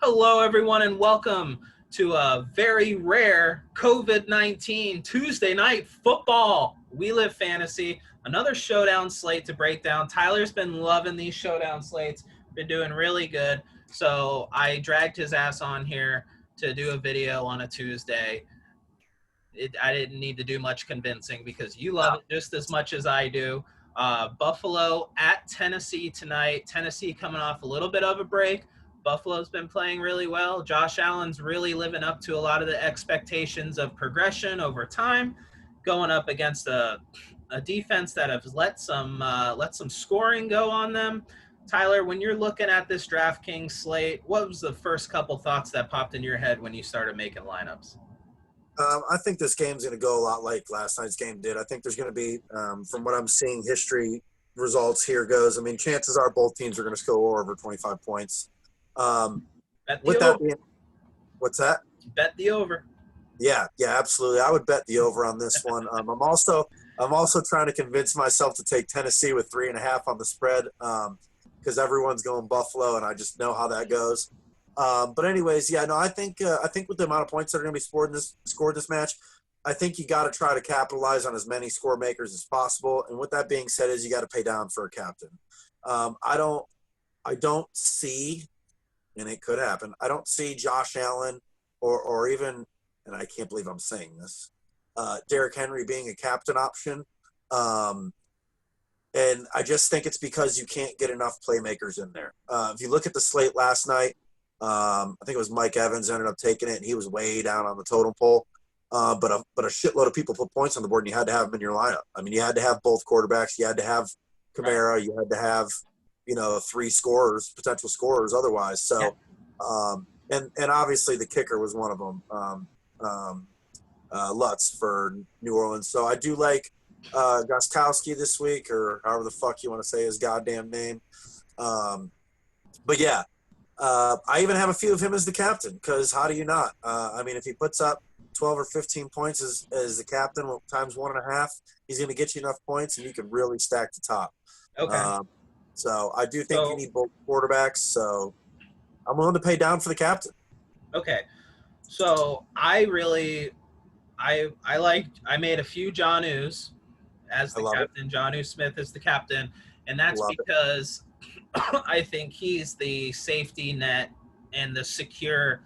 Hello, everyone, and welcome to a very rare COVID-19 Tuesday night football. We Live Fantasy, another showdown slate to break down. Tyler's been loving these showdown slates, been doing really good. So I dragged his ass on here to do a video on a Tuesday. I didn't need to do much convincing because you love it just as much as I do. Buffalo at Tennessee tonight. Tennessee coming off a little bit of a break. Buffalo's been playing really well. Josh Allen's really living up to a lot of the expectations of progression over time, going up against a defense that has let some scoring go on them. Tyler, when you're looking at this DraftKings slate, what was the first couple thoughts that popped in your head when you started making lineups? I think this game's going to go a lot like last night's game did. I think there's going to be, from what I'm seeing, history results here goes. I mean, chances are both teams are going to score over 25 points. With that being, what's that? Bet the over. Yeah, absolutely. I would bet the over on this one. I'm also trying to convince myself to take Tennessee with 3.5 on the spread because everyone's going Buffalo, and I just know how that goes. But anyways, yeah, no, I think with the amount of points that are going to be scored this match, I think you got to try to capitalize on as many score makers as possible. And with that being said, is you got to pay down for a captain. I don't see, and it could happen, I don't see Josh Allen or even, and I can't believe I'm saying this, Derrick Henry being a captain option. And I just think it's because you can't get enough playmakers in there. If you look at the slate last night, I think it was Mike Evans ended up taking it, and he was way down on the totem pole. But a shitload of people put points on the board, and you had to have them in your lineup. I mean, you had to have both quarterbacks. You had to have Kamara. You had to have, 3 potential scorers otherwise. So, and obviously the kicker was one of them, Lutz for New Orleans. So I do like Gostkowski this week, or however the fuck you want to say his goddamn name. But yeah. I even have a few of him as the captain because how do you not? I mean, if he puts up 12 or 15 points as the captain times 1.5, he's going to get you enough points, and you can really stack the top. Okay. So I do think you need both quarterbacks. So I'm willing to pay down for the captain. Okay. So I made a few Jonus as the captain. Jonnu Smith is the captain, and that's because I think he's the safety net and the secure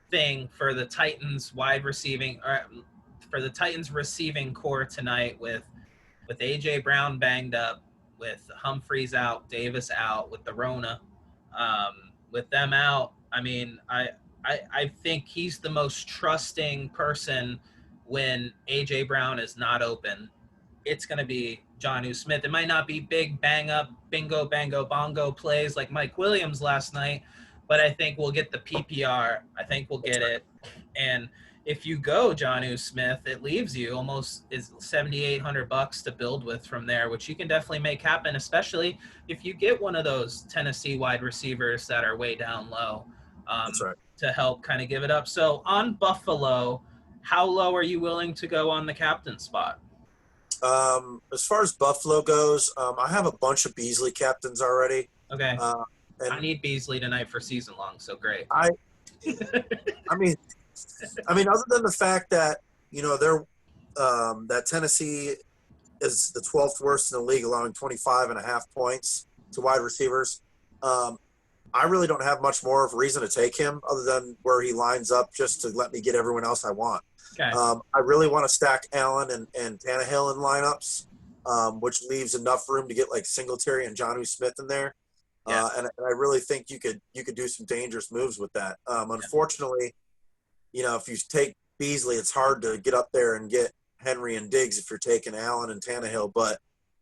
thing for the Titans receiving core tonight with AJ Brown banged up, with Humphreys out, Davis out, with the Rona. With them out, I mean, I think he's the most trusting person when AJ Brown is not open. It's going to be Jonnu Smith. It might not be big bang up, bingo, bango, bongo plays like Mike Williams last night, but I think we'll get the PPR. I think we'll get it. And if you go Jonnu Smith, it leaves you almost is $7,800 to build with from there, which you can definitely make happen, especially if you get one of those Tennessee wide receivers that are way down low to help kind of give it up. So on Buffalo, how low are you willing to go on the captain spot? As far as Buffalo goes, I have a bunch of Beasley captains already. Okay. I need Beasley tonight for season long, so great. I mean, other than the fact that they're that Tennessee is the 12th worst in the league, allowing 25.5 points to wide receivers. I really don't have much more of a reason to take him other than where he lines up just to let me get everyone else I want. Okay. I really want to stack Allen and Tannehill in lineups, which leaves enough room to get like Singletary and Jonnu Smith in there. Yeah. And I really think you could do some dangerous moves with that. Unfortunately, if you take Beasley, it's hard to get up there and get Henry and Diggs if you're taking Allen and Tannehill. But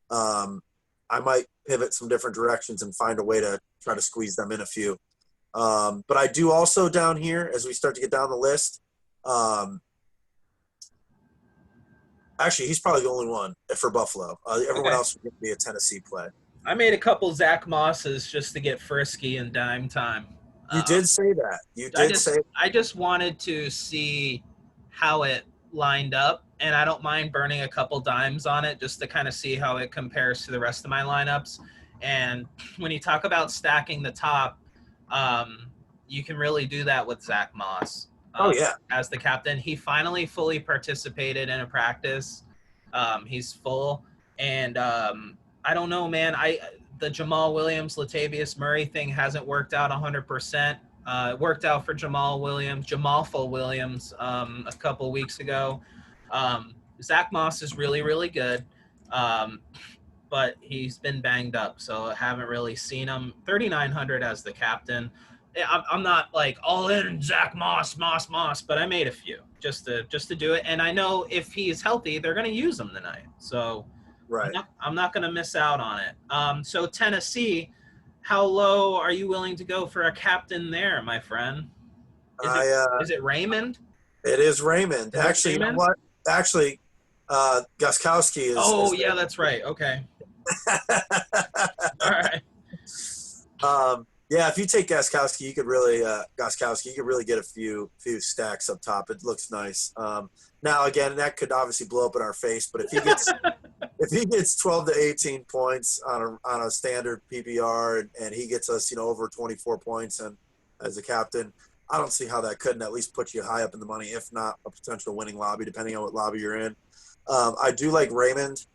I might pivot some different directions and find a way to try to squeeze them in a few. But I do also down here, as we start to get down the list, actually, he's probably the only one for Buffalo. Everyone else would be a Tennessee play. I made a couple Zach Mosses just to get frisky in dime time. You did say that. I just wanted to see how it lined up, and I don't mind burning a couple dimes on it just to kind of see how it compares to the rest of my lineups. And when you talk about stacking the top, you can really do that with Zach Moss. Oh yeah, as the captain. He finally fully participated in a practice. He's full, and I don't know, man. The Jamal Williams, Latavius Murray thing hasn't worked out 100%. It worked out for Jamal Williams, a couple weeks ago. Zach Moss is really, really good, but he's been banged up, so I haven't really seen him. 3,900 as the captain. I'm not like all in Zach Moss, but I made a few just to do it. And I know if he's healthy, they're going to use him tonight. So right. I'm not going to miss out on it. So Tennessee, how low are you willing to go for a captain there, my friend? Is it Raymond? It is Raymond. Actually, Raymond? You know what? Actually, Gostkowski is. Oh, yeah, that's right. Okay. All right. Yeah, if you take Gostkowski, you could really get a few stacks up top. It looks nice. Now again, that could obviously blow up in our face, but if he gets 12 to 18 points on a standard PPR and he gets us, over 24 points and as a captain, I don't see how that couldn't at least put you high up in the money, if not a potential winning lobby, depending on what lobby you're in. I do like Raymond.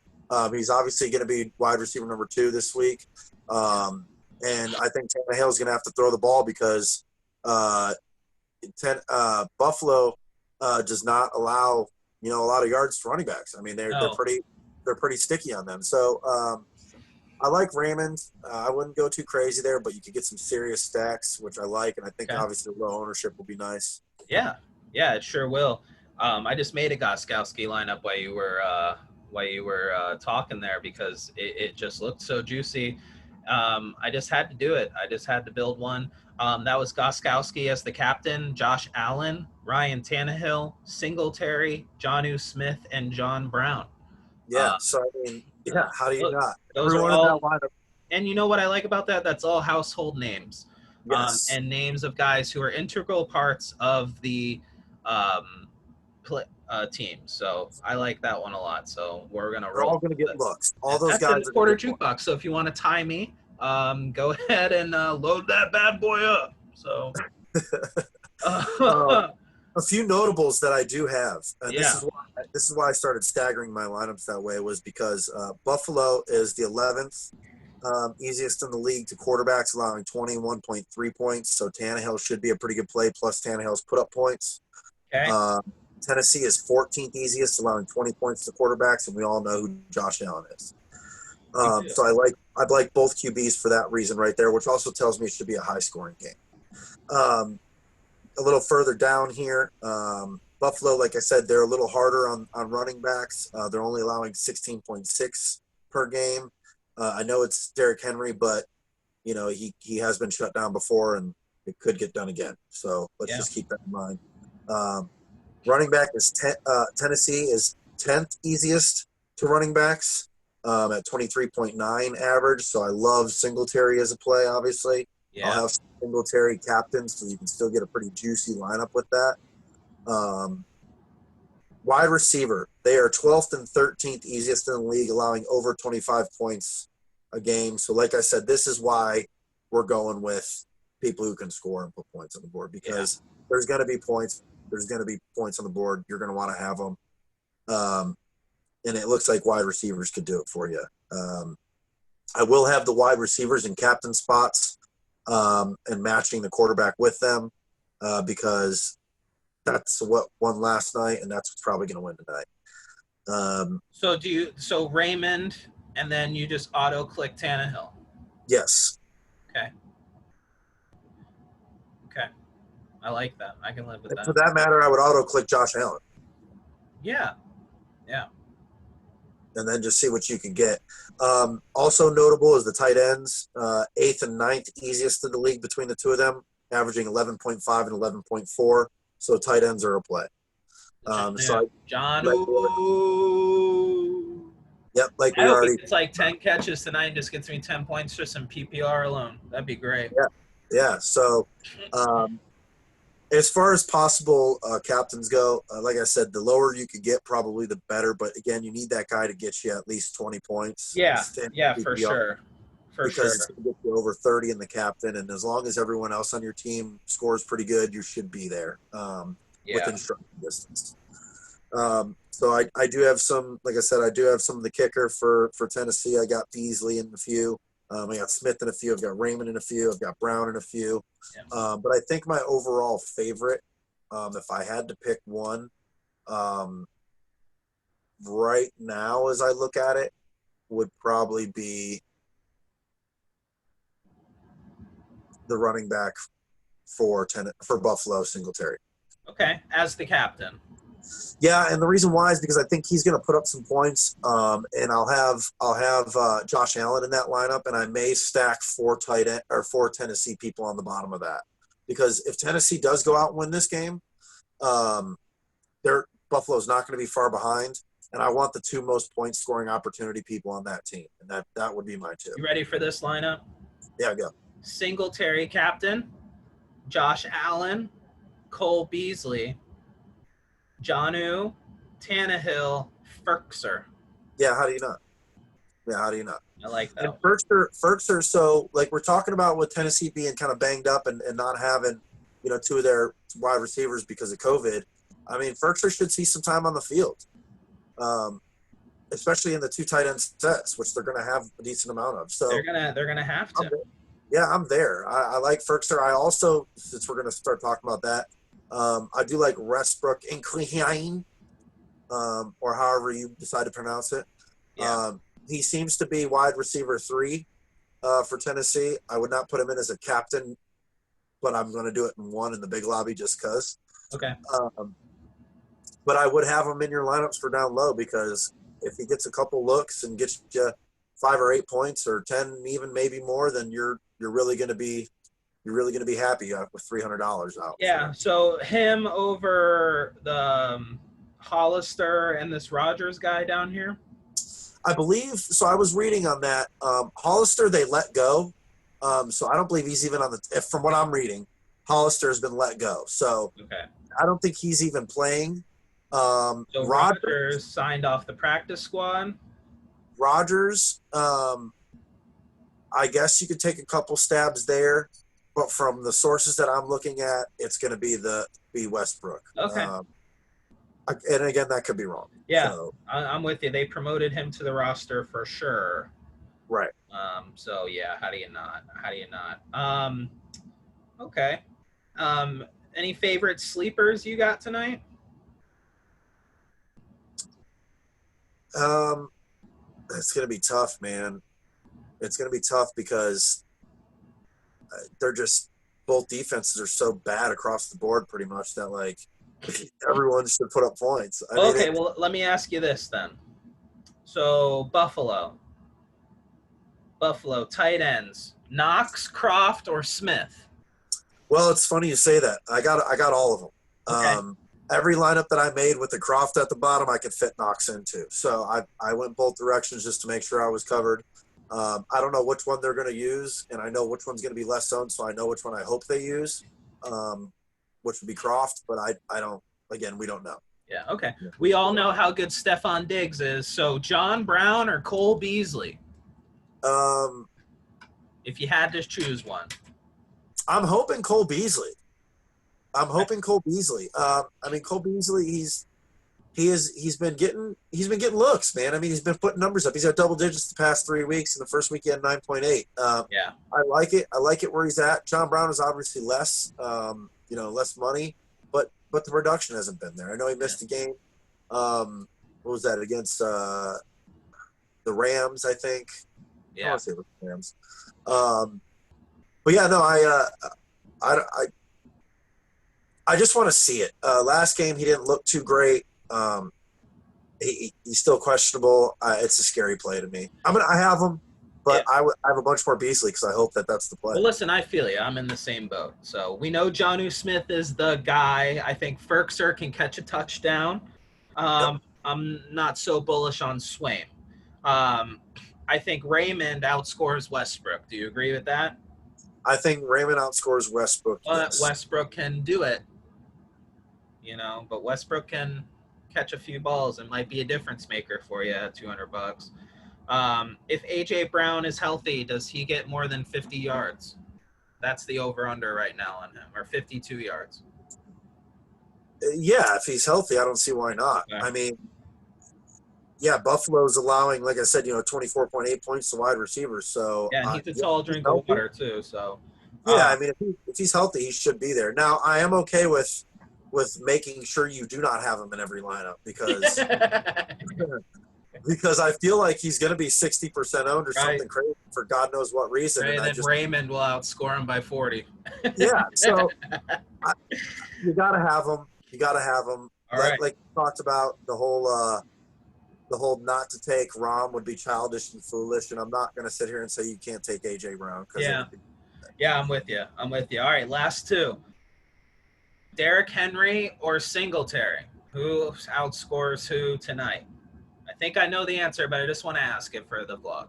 He's obviously going to be wide receiver number 2 this week. And I think Tannehill is going to have to throw the ball because Buffalo does not allow a lot of yards to running backs. I mean they're pretty sticky on them. So I like Raymond. I wouldn't go too crazy there, but you could get some serious stacks, which I like, and I think obviously low ownership will be nice. Yeah, it sure will. I just made a Gostkowski lineup while you were talking there because it just looked so juicy. I just had to do it. I just had to build one. That was Gostkowski as the captain, Josh Allen, Ryan Tannehill, Singletary, Jonnu Smith, and John Brown. Yeah, so I mean, how do you not? Those are all, and you know what I like about that? That's all household names. Yes. And names of guys who are integral parts of the team. So I like that one a lot. So we're gonna roll. We're all gonna get looks. All those guys are quarter jukebox. So if you want to tie me, go ahead and load that bad boy up. So a few notables that I do have, and this is why I started staggering my lineups that way, was because Buffalo is the 11th easiest in the league to quarterbacks, allowing 21.3 points. So Tannehill should be a pretty good play. Plus Tannehill's put up points. Okay. Tennessee is 14th easiest, allowing 20 points to quarterbacks, and we all know who Josh Allen is. So I'd like both QBs for that reason right there, which also tells me it should be a high-scoring game. A little further down here, Buffalo, like I said, they're a little harder on running backs. They're only allowing 16.6 per game. I know it's Derrick Henry, but he has been shut down before, and it could get done again. So let's just keep that in mind. Running back is Tennessee is 10th easiest to running backs at 23.9 average. So I love Singletary as a play, obviously. Yeah. I'll have Singletary captain, so you can still get a pretty juicy lineup with that. Wide receiver, they are 12th and 13th easiest in the league, allowing over 25 points a game. So like I said, this is why we're going with people who can score and put points on the board, because there's going to be points. There's going to be points on the board. You're going to want to have them. And it looks like wide receivers could do it for you. I will have the wide receivers in captain spots and matching the quarterback with them because that's what won last night, and that's what's probably going to win tonight. So Raymond, and then you just auto-click Tannehill? Yes. Okay. I like that. I can live with that. For that matter, I would auto-click Josh Allen. Yeah. And then just see what you can get. Also notable is the tight ends, 8th and 9th easiest in the league between the two of them, averaging 11.5 and 11.4. So tight ends are a play. John. Yep, like I we hope already. It's like 10 catches tonight and just gets me 10 points just in PPR alone. That'd be great. Yeah. So, as far as possible captains go, like I said, the lower you could get, probably the better. But again, you need that guy to get you at least 20 points. Yeah, for For because sure. it's going to get you over 30 in the captain. And as long as everyone else on your team scores pretty good, you should be there Yeah. within striking distance. So I do have some, like I said, I do have some of the kicker for Tennessee. I got Beasley in a few. I got Smith in a few. I've got Raymond in a few. I've got Brown in a few. But I think my overall favorite, if I had to pick one right now as I look at it, would probably be the running back for Buffalo, Singletary. Okay, as the captain. Yeah, and the reason why is because I think he's going to put up some points, and I'll have Josh Allen in that lineup, and I may stack four Tennessee people on the bottom of that, because if Tennessee does go out and win this game, Buffalo's not going to be far behind, and I want the two most point scoring opportunity people on that team, and that would be my two. You ready for this lineup? Yeah, go. Singletary captain, Josh Allen, Cole Beasley, Jonnu, Tannehill, Ferkser. Yeah, how do you not? Yeah, how do you not? I like that. And Ferkser, so like we're talking about with Tennessee being kind of banged up and not having, two of their wide receivers because of COVID. I mean, Ferkser should see some time on the field, especially in the two tight end sets, which they're going to have a decent amount of. So they're gonna have to. I'm there. I like Ferkser. I also, since we're going to start talking about that, I do like Westbrook Incline, or however you decide to pronounce it. Yeah. He seems to be wide receiver 3 for Tennessee. I would not put him in as a captain, but I'm going to do it in 1 in the big lobby just because. Okay. But I would have him in your lineups for down low, because if he gets a couple looks and gets you 5 or 8 points or 10, even maybe more, then you're really going to be happy with $300 out. Yeah. So him over the Hollister and this Rogers guy down here. I believe so. I was reading on that. Hollister they let go, so I don't believe he's even on the. From what I'm reading, Hollister has been let go. So okay. I don't think he's even playing. So Rogers signed off the practice squad. Rogers, I guess you could take a couple stabs there, but from the sources that I'm looking at, it's going to be Westbrook. Okay. And again, that could be wrong. Yeah, so, I'm with you. They promoted him to the roster for sure. Right. So yeah, how do you not? Okay. Any favorite sleepers you got tonight? It's going to be tough, man. It's going to be tough because they're just both defenses are so bad across the board pretty much that like everyone should put up points. Well, let me ask you this then. So Buffalo tight ends, Knox, Croft, or Smith? Well, it's funny you say that. I got all of them. Okay. Every lineup that I made with the Croft at the bottom, I could fit Knox into. So I went both directions just to make sure I was covered. I don't know which one they're going to use, and I know which one's going to be less owned, so I know which one I hope they use, which would be Croft, but I don't. Again, we don't know. Yeah, okay. We all know how good Stephon Diggs is. So John Brown or Cole Beasley? If you had to choose one. I'm hoping Cole Beasley. Cole Beasley. Cole Beasley, he's been getting looks, man. I mean, he's been putting numbers up. He's had double digits the past 3 weeks. In the first week, he had 9.8. Yeah. I like it. I like it where he's at. John Brown is obviously less, less money, but the production hasn't been there. I know he missed a game. What was that against the Rams? I think. Yeah. I want to say it was the Rams. But yeah, no, I just want to see it. Last game, he didn't look too great. He's still questionable. It's a scary play to me. I have him, but yeah. I have a bunch more Beasley because I hope that's the play. Well, listen, I feel you. I'm in the same boat. So we know Jonnu Smith is the guy. I think Ferkser can catch a touchdown. Yep. I'm not so bullish on Swain. I think Raymond outscores Westbrook. Do you agree with that? I think Raymond outscores Westbrook. But yes. Westbrook can do it. But Westbrook can catch a few balls and might be a difference maker for you at $200. If A.J. Brown is healthy, does he get more than 50 yards? That's the over-under right now on him, or 52 yards. Yeah, if he's healthy, I don't see why not. Okay. I mean, yeah, Buffalo's allowing, like I said, 24.8 points to wide receivers. So Yeah, and he's a tall drink of water too. So yeah, I mean, if he's healthy, he should be there. Now, I am okay with making sure you do not have him in every lineup because because I feel like he's going to be 60% owned or something crazy for God knows what reason. Right, and then Raymond will outscore him by 40. Yeah, so you got to have him. You got to have him. All right. Like we talked about the whole not to take Rom would be childish and foolish, and I'm not going to sit here and say you can't take AJ Brown. Yeah, I'm with you. All right, last two. Derrick Henry or Singletary? Who outscores who tonight? I think I know the answer, but I just want to ask it for the vlog.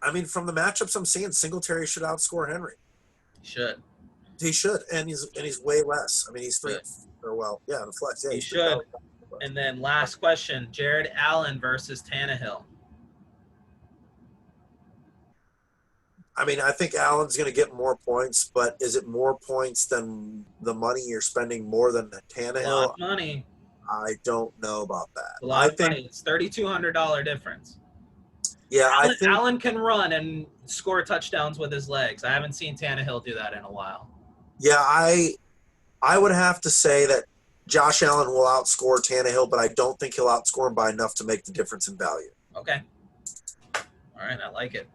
I mean, from the matchups I'm seeing, Singletary should outscore Henry. He should, and he's way less. I mean, he's three or in the flex. Yeah, he should. And then last question: Jared Allen versus Tannehill. I mean, I think Allen's going to get more points, but is it more points than the money you're spending more than Tannehill? A lot of money. I don't know about that. A lot of money. It's $3,200 difference. Yeah, Allen can run and score touchdowns with his legs. I haven't seen Tannehill do that in a while. Yeah, I would have to say that Josh Allen will outscore Tannehill, but I don't think he'll outscore him by enough to make the difference in value. Okay. All right, I like it.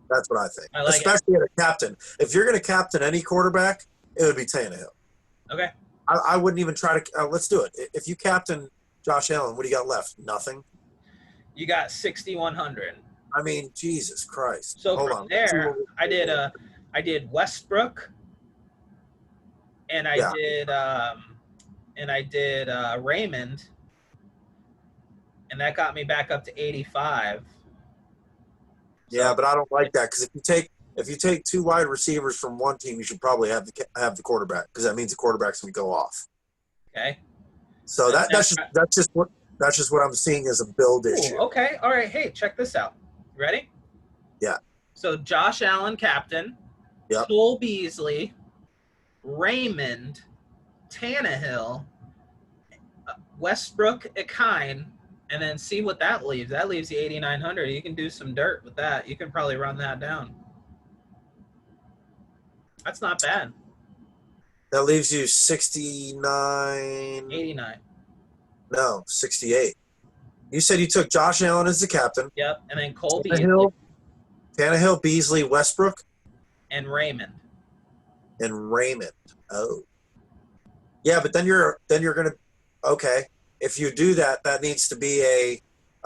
That's what I think. Especially at a captain. If you're going to captain any quarterback, it would be Tannehill. Okay. I wouldn't even try to let's do it. If you captain Josh Allen, what do you got left? Nothing? You got 6,100. I mean, Jesus Christ. So from there, I did Westbrook, and I did Raymond, and that got me back up to 85. Yeah, but I don't like that because if you take two wide receivers from one team, you should probably have the quarterback because that means the quarterback's going to go off. Okay. So that's just what I'm seeing as a build issue. Okay. All right. Hey, check this out. Ready? Yeah. So Josh Allen, captain. Yep. Cole Beasley, Raymond, Tannehill, Westbrook, Akine, and then see what that leaves. That leaves you 8,900. You can do some dirt with that. You can probably run that down. That's not bad. That leaves you 69. 89. No, 68. You said you took Josh Allen as the captain. Yep, and then Cole Beasley. Tannehill, Beasley, Westbrook. And Raymond. Oh. Yeah, but then you're going to – okay. If you do that, that needs to be a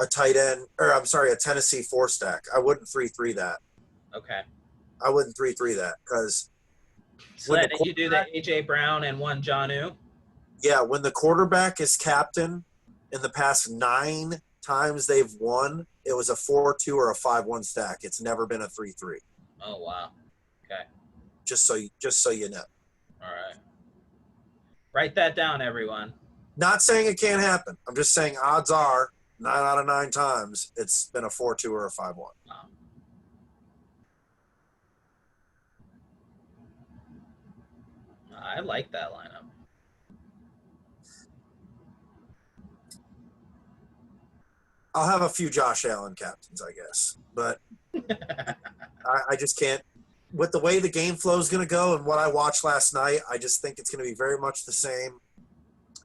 tight end – or I'm sorry, a Tennessee four-stack. I wouldn't 3-3 that. Okay. I wouldn't 3-3 that because – So that you do the A.J. Brown and one Jonnu? Yeah, when the quarterback is captain – in the past 9 times they've won, it was a 4-2 or a 5-1 stack. It's never been a 3-3. Oh wow! Okay. Just so you know. All right. Write that down, everyone. Not saying it can't happen. I'm just saying odds are 9 out of 9 times it's been a 4-2 or a 5-1. Wow. I like that lineup. I'll have a few Josh Allen captains, I guess. But I just can't. With the way the game flow is going to go and what I watched last night, I just think it's going to be very much the same,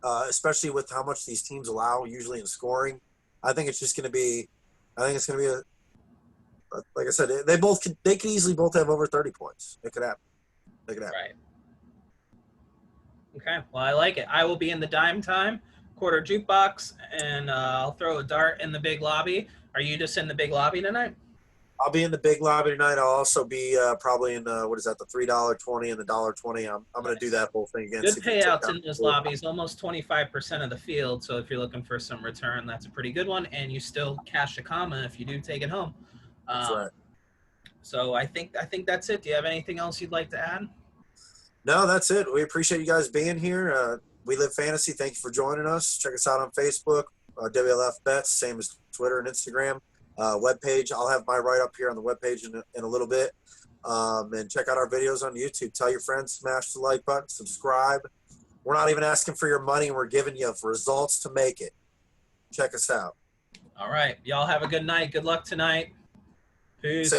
especially with how much these teams allow usually in scoring. I think it's just going to be – like I said, they could easily both have over 30 points. It could happen. Right. Okay. Well, I like it. I will be in the dime time. Quarter jukebox, and I'll throw a dart in the big lobby. Are you just in the big lobby tonight? I'll be in the big lobby tonight. I'll also be probably in the $3.20 and the $1.20. I'm going to do that whole thing again. Good payouts in those lobbies, almost 25% of the field. So if you're looking for some return, that's a pretty good one, and you still cash a comma if you do take it home. That's right. So I think that's it. Do you have anything else you'd like to add? No, that's it. We appreciate you guys being here. We Live Fantasy. Thank you for joining us. Check us out on Facebook. WLF Bets, same as Twitter and Instagram. Webpage, I'll have my write-up here on the webpage in a little bit. And check out our videos on YouTube. Tell your friends, smash the like button, subscribe. We're not even asking for your money. We're giving you results to make it. Check us out. All right. Y'all have a good night. Good luck tonight. Peace.